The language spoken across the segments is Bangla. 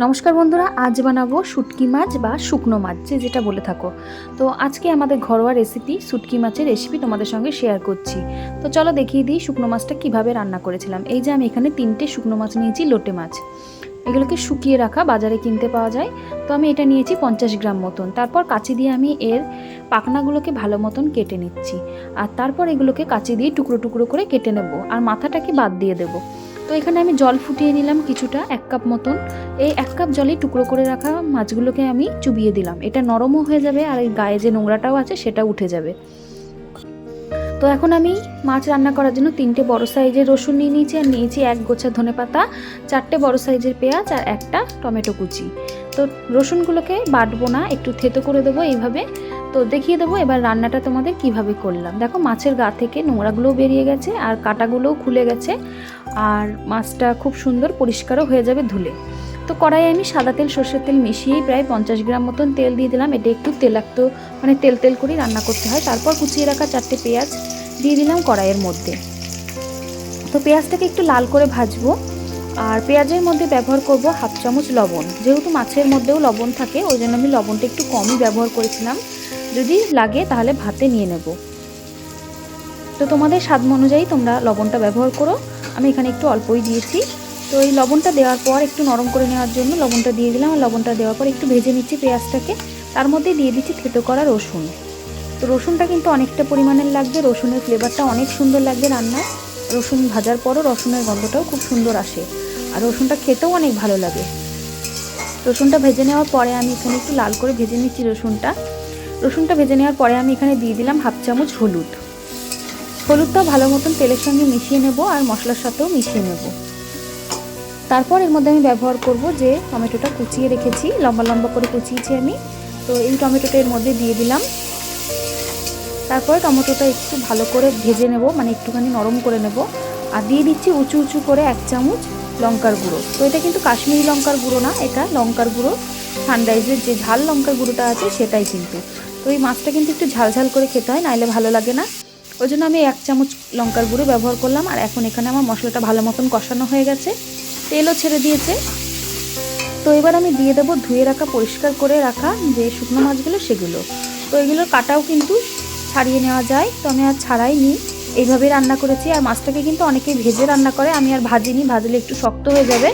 নমস্কার বন্ধুরা, আজ বানাবো শুটকি মাছ বা শুকনো মাছ যেটা বলে থাকো। তো আজকে আমাদের ঘরোয়া রেসিপি শুটকি মাছের রেসিপি তোমাদের সঙ্গে শেয়ার করছি। তো চলো দেখিয়ে দিই শুকনো মাছটা কিভাবে রান্না করেছিলাম। এই যে আমি এখানে 3টে শুকনো মাছ নিয়েছি, লোটে মাছ। এগুলোকে শুকিয়ে রাখা, বাজারে কিনতে পাওয়া যায়। তো আমি এটা নিয়েছি 50 গ্রাম মতন। তারপর কাঁচি দিয়ে আমি এর পাখনাগুলোকে ভালো মতন কেটে নিচ্ছি, আর তারপর এগুলোকে কাঁচি দিয়ে টুকরো টুকরো করে কেটে নেব, আর মাথাটাকে বাদ দিয়ে দেবো। তো এখানে আমি জল ফুটিয়ে নিলাম কিছুটা, 1 কাপ মতন। এই 1 কাপ জলে টুকরো করে রাখা মাছগুলোকে আমি চুবিয়ে দিলাম। এটা নরমও হয়ে যাবে, আর এই গায়ে যে নোংরাটাও আছে সেটা উঠে যাবে। তো এখন আমি মাছ রান্না করার জন্য 3টে বড় সাইজের রসুন নিয়ে নিয়েছি, আর নিয়েছি 1 গোছা ধনেপাতা, 4টে বড় সাইজের পেঁয়াজ, আর একটা টমেটো কুচি। তো রসুনগুলোকে বাটবো না, একটু থেতো করে দেবো এইভাবে। তো দেখিয়ে দেবো এবার রান্নাটা তোমাদের কিভাবে করলাম। দেখো মাছের গা থেকে নোংরাগুলোও বেরিয়ে গেছে, আর কাঁটাগুলোও খুলে গেছে, আর মাছটা খুব সুন্দর পরিষ্কারও হয়ে যাবে ধুলে। তো কড়াইয়ে আমি সাদা তেল সর্ষের তেল মিশিয়েই প্রায় 50 গ্রাম মতন তেল দিয়ে দিলাম। এটা একটু তেলাক্ত, মানে তেল তেল করেই রান্না করতে হয়। তারপর কুচিয়ে রাখা 4টে পেঁয়াজ দিয়ে দিলাম কড়াইয়ের মধ্যে। তো পেঁয়াজটাকে একটু লাল করে ভাজবো, আর পেঁয়াজের মধ্যে ব্যবহার করব 1/2 চামচ লবণ। যেহেতু মাছের মধ্যেও লবণ থাকে, ওই জন্য আমি লবণটা একটু কমই ব্যবহার করেছিলাম। যদি লাগে তাহলে ভাতে নিয়ে নেব। তো তোমাদের স্বাদ অনুযায়ী তোমরা লবণটা ব্যবহার করো, আমি এখানে একটু অল্পই দিয়েছি। তো এই লবণটা দেওয়ার পর একটু নরম করে নেওয়ার জন্য লবণটা দিয়ে দিলাম, আর লবণটা দেওয়ার পর একটু ভেজে নিচ্ছি পেঁয়াজটাকে। তার মধ্যে দিয়ে দিচ্ছি থেতো করা রসুন। তো রসুনটা কিন্তু অনেকটা পরিমাণের লাগবে, রসুনের ফ্লেভারটা অনেক সুন্দর লাগবে রান্নায়। রসুন ভাজার পরও রসুনের গন্ধটাও খুব সুন্দর আসে, আর রসুনটা খেতেও অনেক ভালো লাগে। রসুনটা ভেজে নেওয়ার পরে আমি এখানে একটু লাল করে ভেজে নিচ্ছি রসুনটা ভেজে নেওয়ার পরে আমি এখানে দিয়ে দিলাম 1/2 চামচ হলুদটাও ভালো মতন তেলের সঙ্গে মিশিয়ে নেব, আর মশলার সাথেও মিশিয়ে নেব। তারপর এর মধ্যে আমি ব্যবহার করব যে টমেটোটা কুচিয়ে রেখেছি, লম্বা লম্বা করে কুচিয়েছি আমি। তো এই টমেটোটা এর মধ্যে দিয়ে দিলাম। তারপরে টমেটোটা একটু ভালো করে ভেজে নেব, মানে একটুখানি নরম করে নেব। আর দিয়ে দিচ্ছি উঁচু উঁচু করে 1 চামচ লঙ্কার গুঁড়ো। তো এটা কিন্তু কাশ্মীরি লঙ্কার গুঁড়ো না, এটা লঙ্কার গুঁড়ো, সানরাইজের যে ঝাল লঙ্কার গুঁড়োটা আছে সেটাই কিন্তু। তো এই মাছটা কিন্তু একটু ঝাল ঝাল করে খেতে হয়, নাইলে ভালো লাগে না। ওই জন্য আমি 1 চামচ লঙ্কার গুঁড়ো ব্যবহার করলাম। আর এখন এখানে আমার মশলাটা ভালো মতন কষানো হয়ে গেছে, তেলও ছেড়ে দিয়েছে। তো এবার আমি দিয়ে দেবো ধুয়ে রাখা, পরিষ্কার করে রাখা যে শুকনো মাছগুলো সেগুলো। তো এগুলোর কাটাও কিন্তু ছাড়িয়ে নেওয়া যায়, তো আমি আর ছাড়াইনি, এইভাবেই রান্না করেছি। আর মাছটাকে কিন্তু অনেকেই ভেজে রান্না করে, আমি আর ভাজিনি, ভাজলে একটু শক্ত হয়ে যাবে,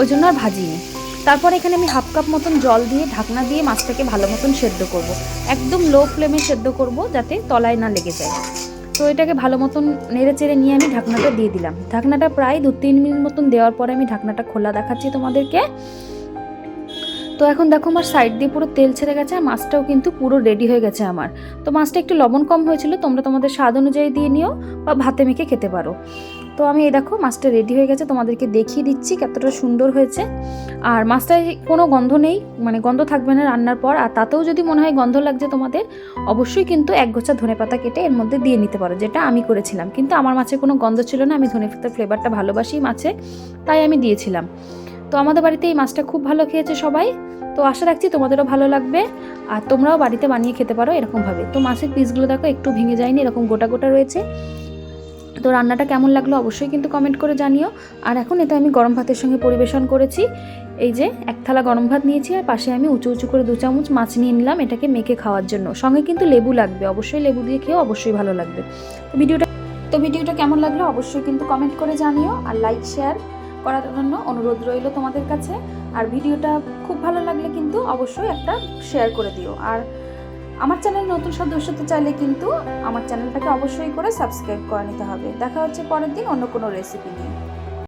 ওই জন্য আর ভাজিনি। তারপর এখানে আমি 1/2 কাপ মতন জল দিয়ে ঢাকনা দিয়ে মাছটাকে ভালো মতন সেদ্ধ করব। একদম লো ফ্লেমে সেদ্ধ করব, যাতে তলায় না লেগে যায়। তো এটাকে ভালো মতন নেড়ে চেড়ে নিয়ে আমি ঢাকনাটা দিয়ে দিলাম। ঢাকনাটা প্রায় 2-3 মিনিট মতন দেওয়ার পরে আমি ঢাকনাটা খোলা দেখাচ্ছি তোমাদেরকে। তো এখন দেখো আমার সাইড দিয়ে পুরো তেল ছেড়ে গেছে, আর মাছটাও কিন্তু পুরো রেডি হয়ে গেছে আমার। তো মাছটা একটু লবণ কম হয়েছিল, তোমরা তোমাদের স্বাদ অনুযায়ী দিয়ে নিও, বা ভাতে মেখে খেতে পারো। তো আমি এই দেখো মাছটা রেডি হয়ে গেছে, তোমাদেরকে দেখিয়ে দিচ্ছি কতটা সুন্দর হয়েছে। আর মাছটায় কোনো গন্ধ নেই, মানে গন্ধ থাকবে না রান্নার পর। আর তাতেও যদি মনে হয় গন্ধ লাগছে তোমাদের, অবশ্যই কিন্তু 1 গোছা ধনেপাতা কেটে এর মধ্যে দিয়ে নিতে পারো, যেটা আমি করেছিলাম। কিন্তু আমার মাছে কোনো গন্ধ ছিল না, আমি ধনেপাতার ফ্লেভারটা ভালোবাসি মাছে, তাই আমি দিয়েছিলাম। তো আমাদের বাড়িতে এই মাছটা খুব ভালো খেয়েছে সবাই। তো আশা রাখছি তোমাদেরও ভালো লাগবে, আর তোমরাও বাড়িতে বানিয়ে খেতে পারো এরকমভাবে। তো মাছের পিসগুলো দেখো একটু ভেঙে যায়নি, এরকম গোটা গোটা রয়েছে। তো রান্নাটা কেমন লাগলো অবশ্যই কিন্তু কমেন্ট করে জানিও। আর এখন এটা আমি গরম ভাতের সঙ্গে পরিবেশন করেছি। এই যে 1 থালা গরম ভাত নিয়েছি, আর পাশে আমি উঁচু উঁচু করে 2 চামচ মাছ নিয়ে নিলাম, এটাকে মেখে খাওয়ার জন্য। সঙ্গে কিন্তু লেবু লাগবে, অবশ্যই লেবু দিয়ে খেয়েও অবশ্যই ভালো লাগবে। তো ভিডিওটা কেমন লাগলো অবশ্যই কিন্তু কমেন্ট করে জানিও, আর লাইক শেয়ার করার জন্য অনুরোধ রইল তোমাদের কাছে। আর ভিডিওটা খুব ভালো লাগলে কিন্তু অবশ্যই একটা শেয়ার করে দিও। আর আমার চ্যানেল নতুন সদস্য হতে চাইলে কিন্তু আমার চ্যানেলটাকে অবশ্যই করে সাবস্ক্রাইব করে নিতে হবে। দেখা হচ্ছে পরের দিন অন্য কোনো রেসিপি নিয়ে।